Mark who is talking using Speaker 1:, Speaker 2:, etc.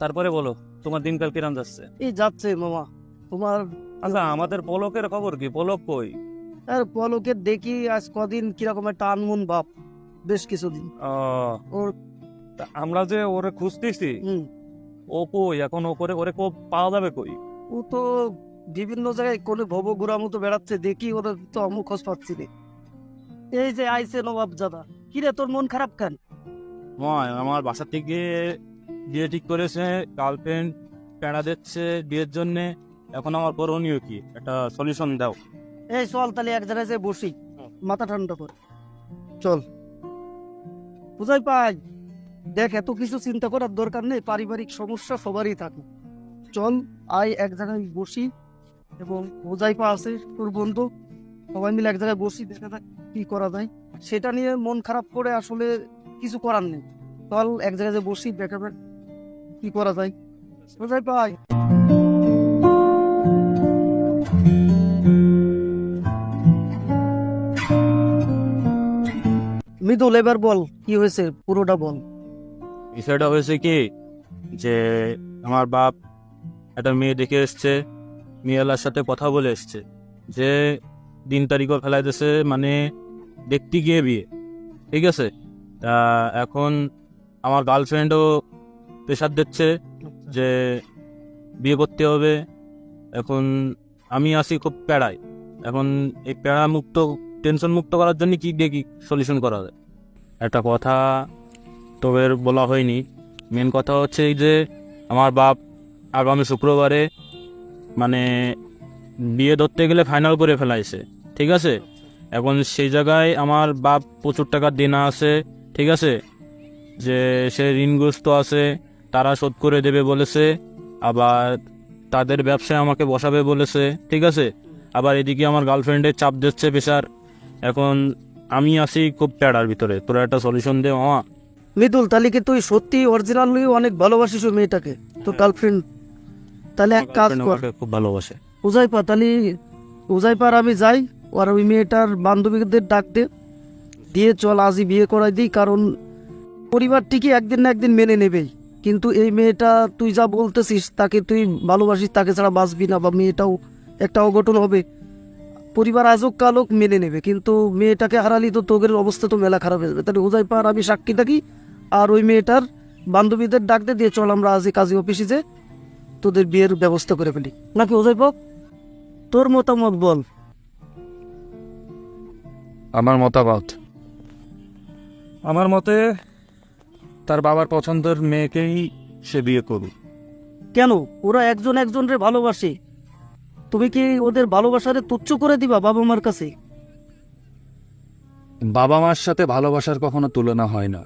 Speaker 1: তারপরে বলো তোমার দিনকাল কিরাম যাচ্ছে?
Speaker 2: এই যাচ্ছে মামা। তোমার
Speaker 1: আচ্ছা, আমাদের পলকের খবর কি? পলক কই?
Speaker 2: আর পলকের দেখি আজ কদিন কিরকম একটা আনমন ভাব, বেশ কিছুদিন। ওর
Speaker 1: তা আমরা যে ওরে খুঁজতেছি,
Speaker 2: হুম
Speaker 1: ও কই এখন? ও করে ওরে পাওয়া যাবে কই?
Speaker 2: ও তো বিভিন্ন জায়গায় কোনে ভব ঘুরা মতো বেড়াচ্ছে, দেখি ওরা তো আমি খোঁজ পাচ্ছি না। এই যে আইসে নবাব জাদা, কিরে তোর মন খারাপ কেন?
Speaker 1: আমার বাসা থেকে বিয়ে ঠিক করেছে, গার্লফ্রেন্ড প্যাড়া দিচ্ছে বিয়ের জন্য। এখন আমার করণীয় কি? একটা সলিউশন দাও।
Speaker 2: এই চল তাহলে এক জায়গায় যে বসি, মাথা ঠান্ডা কর। চল বুঝাই পাই, দেখ এত কিছু চিন্তা করার দরকার নেই, পারিবারিক সমস্যা সবারই থাকে। চল আয় এক জায়গায় বসি, এবং হোজাইপা আছে তোর বন্ধু, সবাই মিলে এক জায়গায় বসি, দেখা যাক কি করা যায়। সেটা নিয়ে মন খারাপ করে আসলে কিছু করার নেই। চল এক জায়গায় যে বসি, দেখা যাক কি করা যায়। হোজাইপা আয়। মৃদুল এবার বল কি হয়েছে, পুরোটা বল।
Speaker 1: বিষয়টা হয়েছে কি, যে আমার বাপ একটা মেয়ে দেখে এসছে, মেয়েলার সাথে কথা বলে এসছে, যে দিন তারিখও ফেলাই দিয়েছে, মানে দেখতে গিয়ে বিয়ে। ঠিক আছে, তা এখন আমার গার্লফ্রেন্ডও প্রেশার দিচ্ছে যে বিয়ে করতে হবে। এখন আমি আছি খুব প্যাড়ায়। এখন এই প্যাড়া মুক্ত, টেনশন মুক্ত করার জন্য কি দিয়ে কি সলিউশন করা যায়? একটা কথা তোদের বলা হয়নি, মেন কথা হচ্ছে এই যে আমার বাপ আগামী শুক্রবারে মানে বিয়ে ধরতে গেলে ফাইনাল করে ফেলাইছে। ঠিক আছে, এখন সেই জায়গায় আমার বাপ প্রচুর টাকা দেনা আছে। ঠিক আছে, যে সে ঋণগ্রস্ত আছে, তারা শোধ করে দেবে বলেছে। আবার তাদের ব্যবসায় আমাকে বসাবে বলেছে। ঠিক আছে, আবার এদিকে আমার গার্লফ্রেন্ডের চাপ দিচ্ছে, প্রেশার। এখন আমি আছি খুব প্যাড়ার ভিতরে, তোরা একটা সলিউশন দে মামা।
Speaker 2: মৃদুল তাহলে কি তুই সত্যি অরিজিনালি অনেক ভালোবাসিস ওই মেয়েটাকে, তোর গার্লফ্রেন্ড? তাহলে এক কাজ কর,
Speaker 1: আমাকে খুব ভালোবাসে।
Speaker 2: উজাইপা তাহলে উজাইপার আমি যাই, আর ওই মেয়েটার বান্ধবীদের ডাক দে, দিয়ে চল আজই বিয়ে করাই দিই। কারণ পরিবার ঠিকই একদিন না একদিন মেনে নেবেই, কিন্তু এই মেয়েটা তুই যা বলতেছিস, তাকে তুই ভালোবাসিস, তাকে ছাড়া বাঁচবি না, বা মেয়েটাও একটা অঘটন হবে। পরিবার আজক কালক মেনে নেবে, কিন্তু মেয়েটাকে হারালি তো তোদের অবস্থা তো মেলা খারাপ হয়ে যাবে। তাহলে উজাইপা আর আমি সাক্ষী থাকি, আর ওই মেয়েটার বান্ধবীদের ডাক দিয়ে চল আমরা আজই কাজী অফিসে যে তোদের বিয়ের ব্যবস্থা করে ফেলি, নাকি উজাইপা? তোর মতামত বল।
Speaker 3: আমার মতামত, আমার মতে তার বাবার পছন্দের মেয়েকেই সে বিয়ে করুক।
Speaker 2: কেন? ওরা একজন একজনের ভালোবাসে, তুমি কি ওদের ভালোবাসারে তুচ্ছ করে দিবা বাবা মার কাছে?
Speaker 3: বাবা মার সাথে ভালোবাসার কখনো তুলনা হয় না।